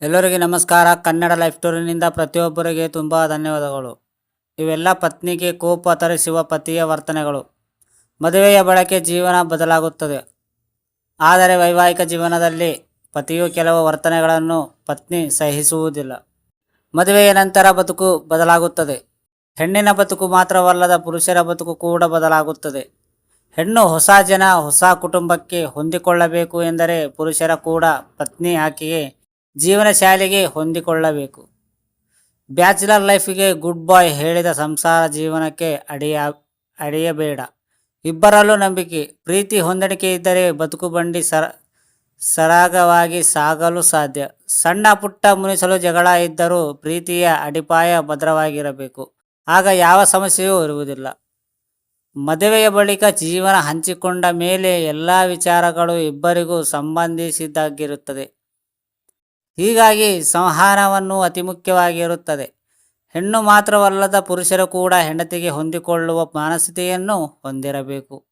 ಎಲ್ಲರಿಗೆ ನಮಸ್ಕಾರ. ಕನ್ನಡ ಲೈಫ್ ಸ್ಟೋರಿನಿಂದ ಪ್ರತಿಯೊಬ್ಬರಿಗೆ ತುಂಬ ಧನ್ಯವಾದಗಳು. ಇವೆಲ್ಲ ಪತ್ನಿಗೆ ಕೋಪ ತರಿಸುವ ಪತಿಯ ವರ್ತನೆಗಳು. ಮದುವೆಯ ಬಳಕೆ ಜೀವನ ಬದಲಾಗುತ್ತದೆ. ಆದರೆ ವೈವಾಹಿಕ ಜೀವನದಲ್ಲಿ ಪತಿಯು ಕೆಲವು ವರ್ತನೆಗಳನ್ನು ಪತ್ನಿ ಸಹಿಸುವುದಿಲ್ಲ. ಮದುವೆಯ ನಂತರ ಬದುಕು ಬದಲಾಗುತ್ತದೆ. ಹೆಣ್ಣಿನ ಬದುಕು ಮಾತ್ರವಲ್ಲದ ಪುರುಷರ ಬದುಕು ಕೂಡ ಬದಲಾಗುತ್ತದೆ. ಹೆಣ್ಣು ಹೊಸ ಜನ, ಹೊಸ ಕುಟುಂಬಕ್ಕೆ ಹೊಂದಿಕೊಳ್ಳಬೇಕು ಎಂದರೆ ಪುರುಷರ ಕೂಡ ಪತ್ನಿ ಆಕೆಗೆ ಜೀವನ ಶೈಲಿಗೆ ಹೊಂದಿಕೊಳ್ಳಬೇಕು. ಬ್ಯಾಚುಲರ್ ಲೈಫಿಗೆ ಗುಡ್ ಬಾಯ್ ಹೇಳಿದ ಸಂಸಾರ ಜೀವನಕ್ಕೆ ಅಡಿಯಬೇಡ. ಇಬ್ಬರಲ್ಲೂ ನಂಬಿಕೆ, ಪ್ರೀತಿ, ಹೊಂದಾಣಿಕೆ ಇದ್ದರೆ ಬದುಕು ಬಂಡಿ ಸರಾಗವಾಗಿ ಸಾಗಲು ಸಾಧ್ಯ. ಸಣ್ಣ ಪುಟ್ಟ ಮುನಿಸಲು ಜಗಳ ಇದ್ದರೂ ಪ್ರೀತಿಯ ಅಡಿಪಾಯ ಭದ್ರವಾಗಿರಬೇಕು. ಆಗ ಯಾವ ಸಮಸ್ಯೆಯೂ ಇರುವುದಿಲ್ಲ. ಮದುವೆಯ ಬಳಿಕ ಜೀವನ ಹಂಚಿಕೊಂಡ ಮೇಲೆ ಎಲ್ಲ ವಿಚಾರಗಳು ಇಬ್ಬರಿಗೂ ಸಂಬಂಧಿಸಿದ್ದಾಗಿರುತ್ತದೆ. ಹೀಗಾಗಿ ಸಂವಹನವನ್ನು ಅತಿ ಮುಖ್ಯವಾಗಿರುತ್ತದೆ. ಹೆಣ್ಣು ಮಾತ್ರವಲ್ಲದ ಪುರುಷರು ಕೂಡ ಹೆಂಡತಿಗೆ ಹೊಂದಿಕೊಳ್ಳುವ ಮನಸ್ಥಿತಿಯನ್ನು ಹೊಂದಿರಬೇಕು.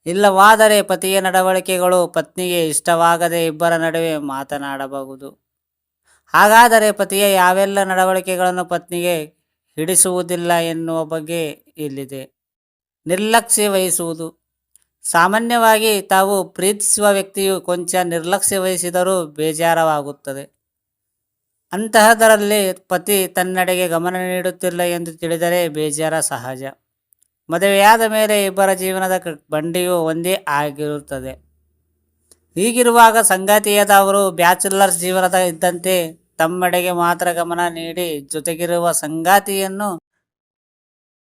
ಇಲ್ಲವಾದರೆ ಪತಿಯ ನಡವಳಿಕೆಗಳು ಪತ್ನಿಗೆ ಇಷ್ಟವಾಗದೆ ಇಬ್ಬರ ನಡುವೆ ಮಾತನಾಡಬಹುದು. ಹಾಗಾದರೆ ಪತಿಯ ಯಾವೆಲ್ಲ ನಡವಳಿಕೆಗಳನ್ನು ಪತ್ನಿಗೆ ಹಿಡಿಸುವುದಿಲ್ಲ ಎನ್ನುವ ಬಗ್ಗೆ ಇಲ್ಲಿದೆ. ನಿರ್ಲಕ್ಷ್ಯ ವಹಿಸುವುದು. ಸಾಮಾನ್ಯವಾಗಿ ತಾವು ಪ್ರೀತಿಸುವ ವ್ಯಕ್ತಿಯು ಕೊಂಚ ನಿರ್ಲಕ್ಷ್ಯ ವಹಿಸಿದರೂ ಬೇಜಾರವಾಗುತ್ತದೆ. ಅಂತಹದರಲ್ಲಿ ಪತಿ ತನ್ನೆಡೆಗೆ ಗಮನ ನೀಡುತ್ತಿಲ್ಲ ಎಂದು ತಿಳಿದರೆ ಬೇಜಾರ ಸಹಜ. ಮದುವೆಯಾದ ಮೇಲೆ ಇಬ್ಬರ ಜೀವನದ ಬಂಡಿಯು ಒಂದೇ ಆಗಿರುತ್ತದೆ. ಹೀಗಿರುವಾಗ ಸಂಗಾತಿಯಾದವರು ಬ್ಯಾಚುಲರ್ಸ್ ಜೀವನದ ಇದ್ದಂತೆ ತಮ್ಮೆಡೆಗೆ ಮಾತ್ರ ಗಮನ ನೀಡಿ ಜೊತೆಗಿರುವ ಸಂಗಾತಿಯನ್ನು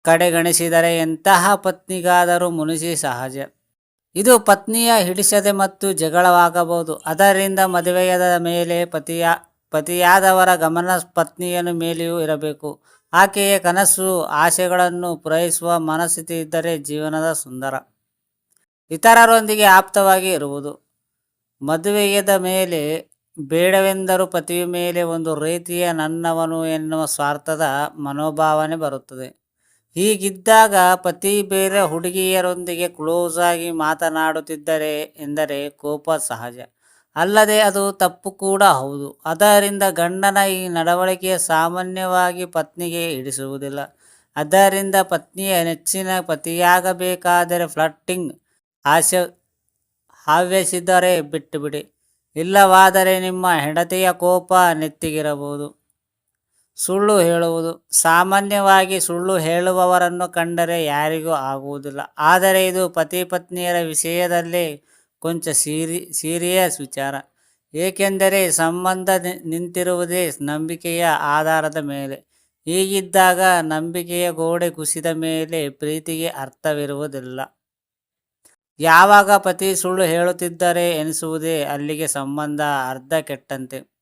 ಕಡೆಗಣಿಸಿದರೆ ಎಂತಹ ಪತ್ನಿಗಾದರೂ ಮುನಿಸಿ ಸಹಜ. ಇದು ಪತ್ನಿಯ ಹಿಡಿಸದೆ ಮತ್ತು ಜಗಳವಾಗಬಹುದು. ಅದರಿಂದ ಮದುವೆಯಾದ ಮೇಲೆ ಪತಿಯಾದವರ ಗಮನ ಪತ್ನಿಯ ಮೇಲೆಯೂ ಇರಬೇಕು. ಆಕೆಯ ಕನಸು ಆಸೆಗಳನ್ನು ಪೂರೈಸುವ ಮನಸ್ಥಿತಿ ಇದ್ದರೆ ಜೀವನದ ಸುಂದರ. ಇತರರೊಂದಿಗೆ ಆಪ್ತವಾಗಿ ಇರುವುದು. ಮದುವೆಯಾದ ಮೇಲೆ ಬೇಡವೆಂದರೂ ಪತಿಯ ಮೇಲೆ ಒಂದು ರೀತಿಯ ನನ್ನವನು ಎನ್ನುವ ಸ್ವಾರ್ಥದ ಮನೋಭಾವನೆ ಬರುತ್ತದೆ. ಹೀಗಿದ್ದಾಗ ಪತಿ ಬೇರೆ ಹುಡುಗಿಯರೊಂದಿಗೆ ಕ್ಲೋಸ್ ಆಗಿ ಮಾತನಾಡುತ್ತಿದ್ದರೆ ಎಂದರೆ ಕೋಪ ಸಹಜ. ಅಲ್ಲದೆ ಅದು ತಪ್ಪು ಕೂಡ ಹೌದು. ಅದರಿಂದ ಗಂಡನ ಈ ನಡವಳಿಕೆಯ ಸಾಮಾನ್ಯವಾಗಿ ಪತ್ನಿಗೆ ಹಿಡಿಸುವುದಿಲ್ಲ. ಅದರಿಂದ ಪತ್ನಿಯ ನೆಚ್ಚಿನ ಪತಿಯಾಗಬೇಕಾದರೆ ಫ್ಲರ್ಟಿಂಗ್ ಹವ್ಯಾಸಿದ್ದರೆ ಬಿಟ್ಟುಬಿಡಿ. ಇಲ್ಲವಾದರೆ ನಿಮ್ಮ ಹೆಂಡತಿಯ ಕೋಪ ನೆತ್ತಿಗಿರಬಹುದು. ಸುಳ್ಳು ಹೇಳುವುದು. ಸಾಮಾನ್ಯವಾಗಿ ಸುಳ್ಳು ಹೇಳುವವರನ್ನು ಕಂಡರೆ ಯಾರಿಗೂ ಆಗುವುದಿಲ್ಲ. ಆದರೆ ಇದು ಪತಿ ಪತ್ನಿಯರ ವಿಷಯದಲ್ಲಿ ಕೊಂಚ ಸೀರಿಯಸ್ ವಿಚಾರ. ಏಕೆಂದರೆ ಸಂಬಂಧ ನಿಂತಿರುವುದೇ ನಂಬಿಕೆಯ ಆಧಾರದ ಮೇಲೆ. ಹೀಗಿದ್ದಾಗ ನಂಬಿಕೆಯ ಗೋಡೆ ಕುಸಿದ ಮೇಲೆ ಪ್ರೀತಿಗೆ ಅರ್ಥವಿರುವುದಿಲ್ಲ. ಯಾವಾಗ ಪತಿ ಸುಳ್ಳು ಹೇಳುತ್ತಿದ್ದರೆ ಎನಿಸುವುದೇ ಅಲ್ಲಿಗೆ ಸಂಬಂಧ ಅರ್ಧ ಕೆಟ್ಟಂತೆ.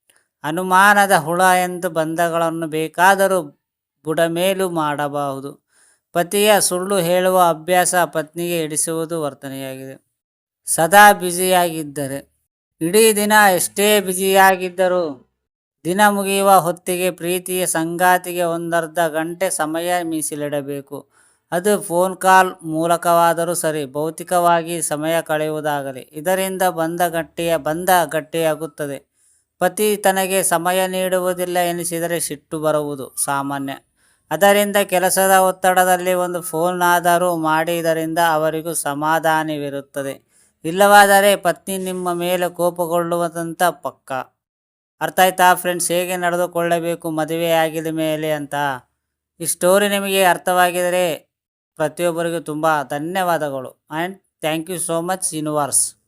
ಅನುಮಾನದ ಹುಳ ಎಂದು ಬಂಧಗಳನ್ನು ಬೇಕಾದರೂ ಬುಡಮೇಲು ಮಾಡಬಹುದು. ಪತಿಯ ಸುಳ್ಳು ಹೇಳುವ ಅಭ್ಯಾಸ ಪತ್ನಿಗೆ ಹಿಡಿಸುವುದು ವರ್ತನೆಯಾಗಿದೆ. ಸದಾ ಬ್ಯುಸಿಯಾಗಿದ್ದರೆ. ಇಡೀ ದಿನ ಎಷ್ಟೇ ಬ್ಯುಸಿಯಾಗಿದ್ದರೂ ದಿನ ಮುಗಿಯುವ ಹೊತ್ತಿಗೆ ಪ್ರೀತಿಯ ಸಂಗಾತಿಗೆ ಒಂದರ್ಧ ಗಂಟೆ ಸಮಯ ಮೀಸಲಿಡಬೇಕು. ಅದು ಫೋನ್ ಕಾಲ್ ಮೂಲಕವಾದರೂ ಸರಿ, ಭೌತಿಕವಾಗಿ ಸಮಯ ಕಳೆಯುವುದಾಗಲಿ. ಇದರಿಂದ ಬಂಧ ಗಟ್ಟಿಯಾಗುತ್ತದೆ. ಪತಿ ತನಗೆ ಸಮಯ ನೀಡುವುದಿಲ್ಲ ಎನಿಸಿದರೆ ಸಿಟ್ಟು ಬರುವುದು ಸಾಮಾನ್ಯ. ಅದರಿಂದ ಕೆಲಸದ ಒತ್ತಡದಲ್ಲಿ ಒಂದು ಫೋನ್ ಆದರೂ ಮಾಡಿದರಿಂದ ಅವರಿಗೂ ಸಮಾಧಾನವಿರುತ್ತದೆ. ಇಲ್ಲವಾದರೆ ಪತ್ನಿ ನಿಮ್ಮ ಮೇಲೆ ಕೋಪಗೊಳ್ಳುವುದಂತ ಪಕ್ಕ. ಅರ್ಥ ಆಯ್ತಾ ಫ್ರೆಂಡ್ಸ್, ಹೇಗೆ ನಡೆದುಕೊಳ್ಳಬೇಕು ಮದುವೆಯಾಗಿದ ಮೇಲೆ ಅಂತ? ಈ ಸ್ಟೋರಿ ನಿಮಗೆ ಅರ್ಥವಾಗಿದ್ದರೆ ಪ್ರತಿಯೊಬ್ಬರಿಗೂ ತುಂಬ ಧನ್ಯವಾದಗಳು. And thank you so much universe.